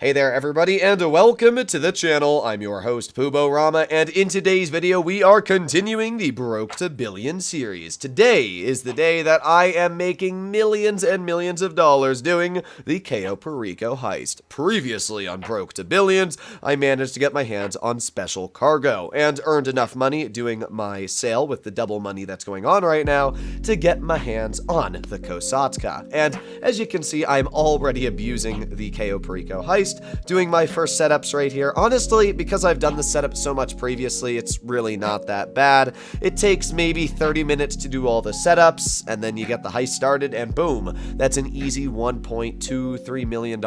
Hey there everybody, and welcome to the channel. I'm your host Pubo Rama, and in today's video we are continuing the Broke to Billion series. Today is the day that I am making millions and millions of dollars doing the Cayo heist. Previously on Broke to Billions, I managed to get my hands on special cargo, and earned enough money doing my sale with the double money that's going on right now to get my hands on the kosatka. And as you can see, I'm already abusing the Cayo heist, doing my first setups right here. Honestly, because I've done the setup so much previously, it's really not that bad. It takes maybe 30 minutes to do all the setups, and then you get the heist started, and boom, that's an easy $1.23 million.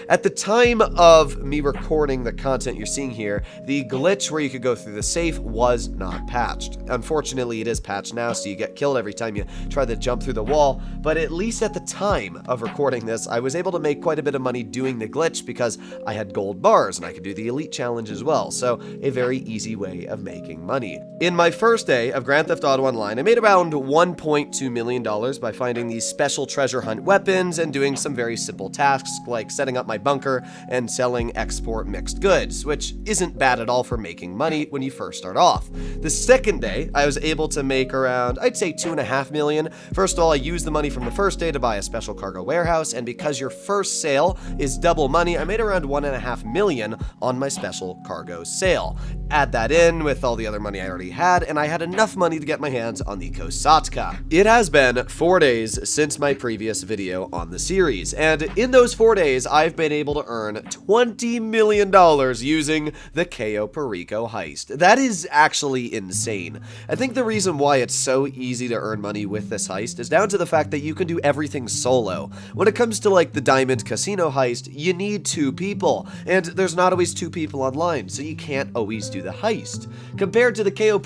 At the time of me recording the content you're seeing here, the glitch where you could go through the safe was not patched. Unfortunately, it is patched now, so you get killed every time you try to jump through the wall, but at least at the time of recording this, I was able to make quite a bit of money doing the glitch because I had gold bars and I could do the elite challenge as well, so a very easy way of making money. In my first day of Grand Theft Auto Online, I made around $1.2 million by finding these special treasure hunt weapons and doing some very simple tasks like setting up my bunker and selling export mixed goods, which isn't bad at all for making money when you first start off. The second day, I was able to make around, I'd say $2.5 million. First of all, I used the money from the first day to buy a special cargo warehouse, and because your first sale is double money, I made around $1.5 million on my special cargo sale. Add that in with all the other money I already had, and I had enough money to get my hands on the kosatka. It has been 4 days since my previous video on the series, and in those 4 days, I've been able to earn $20 million using the Cayo heist. That is actually insane. I think the reason why it's so easy to earn money with this heist is down to the fact that you can do everything solo. When it comes to like the Diamond Casino heist, you need two people, and there's not always two people online, so you can't always do the heist. Compared to the Cayo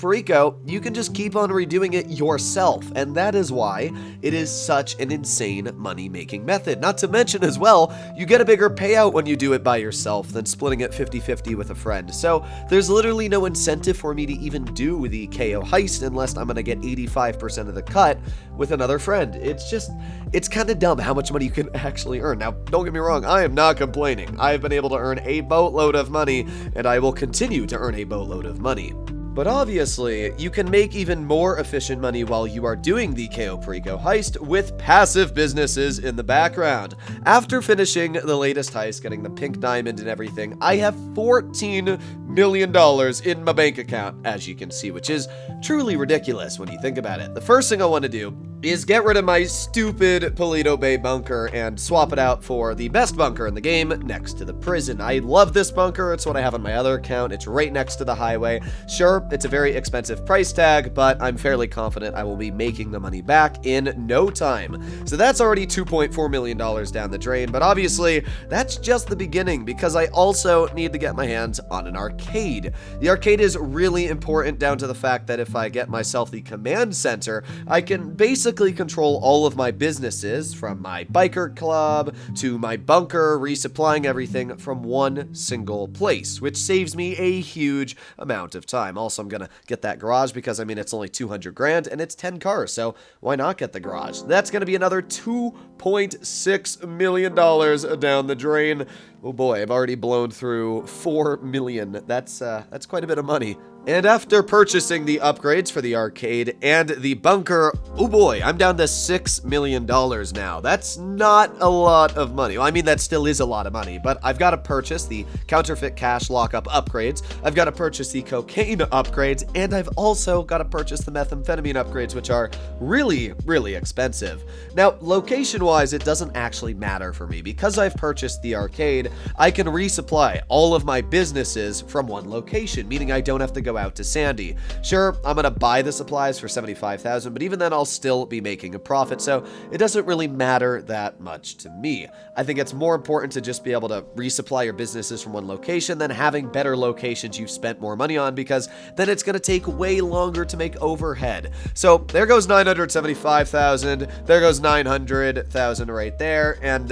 you can just keep on redoing it yourself, and that is why it is such an insane money-making method. Not to mention as well, you get a bigger payout when you do it by yourself than splitting it 50-50 with a friend. So there's literally no incentive for me to even do the Cayo heist unless I'm gonna get 85% of the cut with another friend. It's kind of dumb how much money you can actually earn. Now, don't get me wrong, I am not complaining. I've been able to earn a boatload of money, and I will continue to earn a boatload of money. But obviously, you can make even more efficient money while you are doing the Cayo heist with passive businesses in the background. After finishing the latest heist, getting the pink diamond and everything, I have $14 million in my bank account, as you can see, which is truly ridiculous when you think about it. The first thing I want to do is get rid of my stupid Paleto Bay bunker and swap it out for the best bunker in the game next to the prison. I love this bunker. It's what I have on my other account. It's right next to the highway. Sure, it's a very expensive price tag, but I'm fairly confident I will be making the money back in no time. So that's already $2.4 million down the drain, but obviously that's just the beginning because I also need to get my hands on an arcade. The arcade is really important down to the fact that if I get myself the command center, I can basically control all of my businesses, from my biker club to my bunker, resupplying everything from one single place, which saves me a huge amount of time. Also, I'm gonna get that garage because, I mean, it's only 200 grand and it's 10 cars, so why not get the garage? That's gonna be another $2.6 million down the drain. Oh boy, I've already blown through 4 million. That's quite a bit of money. And after purchasing the upgrades for the arcade and the bunker, oh boy, I'm down to $6 million now. That's not a lot of money. Well, I mean, that still is a lot of money, but I've got to purchase the counterfeit cash lockup upgrades, I've got to purchase the cocaine upgrades, and I've also got to purchase the methamphetamine upgrades, which are really, really expensive. Now, location-wise, it doesn't actually matter for me. Because I've purchased the arcade, I can resupply all of my businesses from one location, meaning I don't have to go out to Sandy. Sure, I'm gonna buy the supplies for $75,000, but even then I'll still be making a profit, so it doesn't really matter that much to me. I think it's more important to just be able to resupply your businesses from one location than having better locations you've spent more money on, because then it's gonna take way longer to make overhead. So there goes 975,000, there goes 900,000 right there, and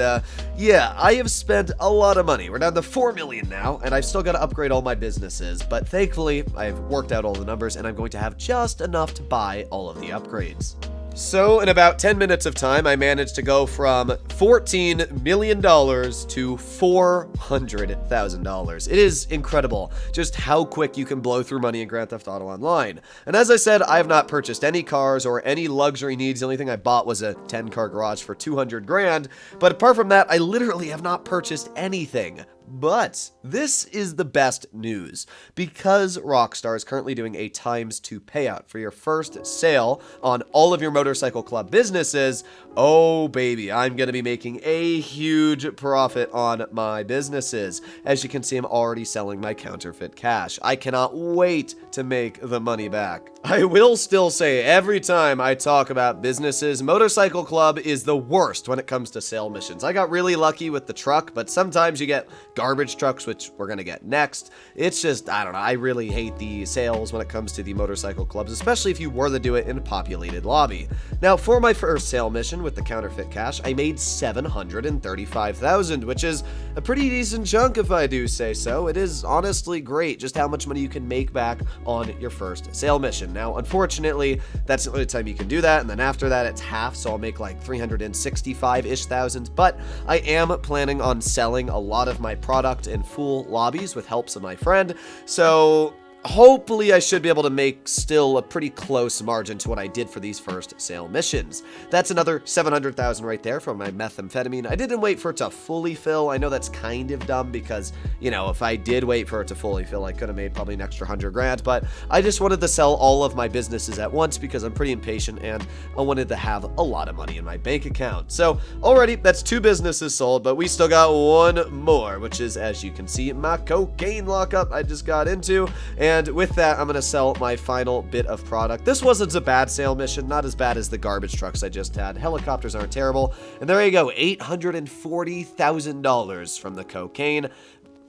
yeah, I have spent a lot of money. We're down to 4 million now, and I've still got to upgrade all my businesses, but thankfully I've worked out all the numbers and I'm going to have just enough to buy all of the upgrades. So in about 10 minutes of time, I managed to go from $14 million to $400,000. It is incredible just how quick you can blow through money in Grand Theft Auto Online. And as I said, I have not purchased any cars or any luxury needs. The only thing I bought was a 10-car garage for 200 grand. But apart from that, I literally have not purchased anything. But this is the best news, because Rockstar is currently doing a ×2 payout for your first sale on all of your Motorcycle Club businesses. Oh baby, I'm going to be making a huge profit on my businesses. As you can see, I'm already selling my counterfeit cash. I cannot wait to make the money back. I will still say, every time I talk about businesses, Motorcycle Club is the worst when it comes to sale missions. I got really lucky with the truck, but sometimes you get garbage trucks, which we're gonna get next. It's just, I don't know, I really hate the sales when it comes to the motorcycle clubs, especially if you were to do it in a populated lobby. Now, for my first sale mission with the counterfeit cash, I made $735,000, which is a pretty decent chunk if I do say so. It is honestly great just how much money you can make back on your first sale mission. Now, unfortunately, that's the only time you can do that, and then after that, it's half, so I'll make like 365-ish thousand, but I am planning on selling a lot of my product in full lobbies with helps of my friend, so hopefully I should be able to make still a pretty close margin to what I did for these first sale missions. That's another 700,000 right there from my methamphetamine. I didn't wait for it to fully fill. I know that's kind of dumb because, you know, if I did wait for it to fully fill, I could have made probably an extra 100 grand, but I just wanted to sell all of my businesses at once because I'm pretty impatient and I wanted to have a lot of money in my bank account. So already that's 2 businesses sold, but we still got one more, which is, as you can see, my cocaine lockup I just got into. And with that, I'm going to sell my final bit of product. This wasn't a bad sale mission, not as bad as the garbage trucks I just had. Helicopters aren't terrible. And there you go, $840,000 from the cocaine,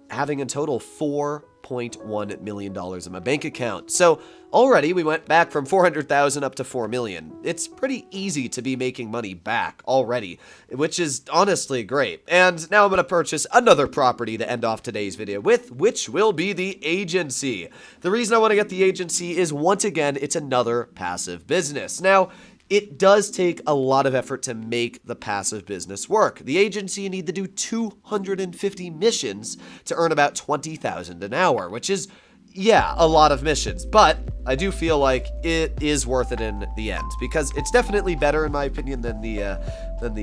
having in total $4.1 million in my bank account. So already we went back from 400,000 up to 4 million. It's pretty easy to be making money back already, which is honestly great. And now I'm going to purchase another property to end off today's video with, which will be the agency. The reason I want to get the agency is, once again, it's another passive business. Now, it does take a lot of effort to make the passive business work. The agency, you need to do 250 missions to earn about 20,000 an hour, which is, yeah, a lot of missions, but I do feel like it is worth it in the end, because it's definitely better, in my opinion, than the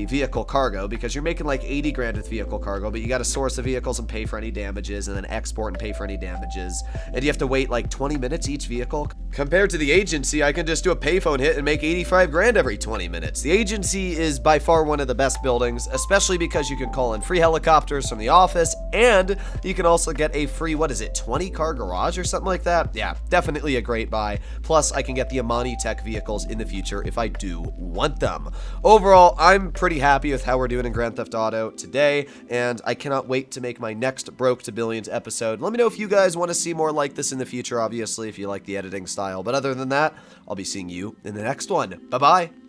vehicle cargo, because you're making like 80 grand with vehicle cargo, but you got to source the vehicles and pay for any damages, and then export and pay for any damages, and you have to wait like 20 minutes each vehicle. Compared to the agency, I can just do a payphone hit and make 85 grand every 20 minutes. The agency is by far one of the best buildings, especially because you can call in free helicopters from the office, and you can also get a free, what is it, 20-car garage or something like that? Yeah, definitely a great buy. Plus, I can get the Amani Tech vehicles in the future if I do want them. Overall, I'm pretty happy with how we're doing in Grand Theft Auto today, and I cannot wait to make my next Broke to Billions episode. Let me know if you guys want to see more like this in the future, obviously, if you like the editing style. But other than that, I'll be seeing you in the next one. Bye-bye.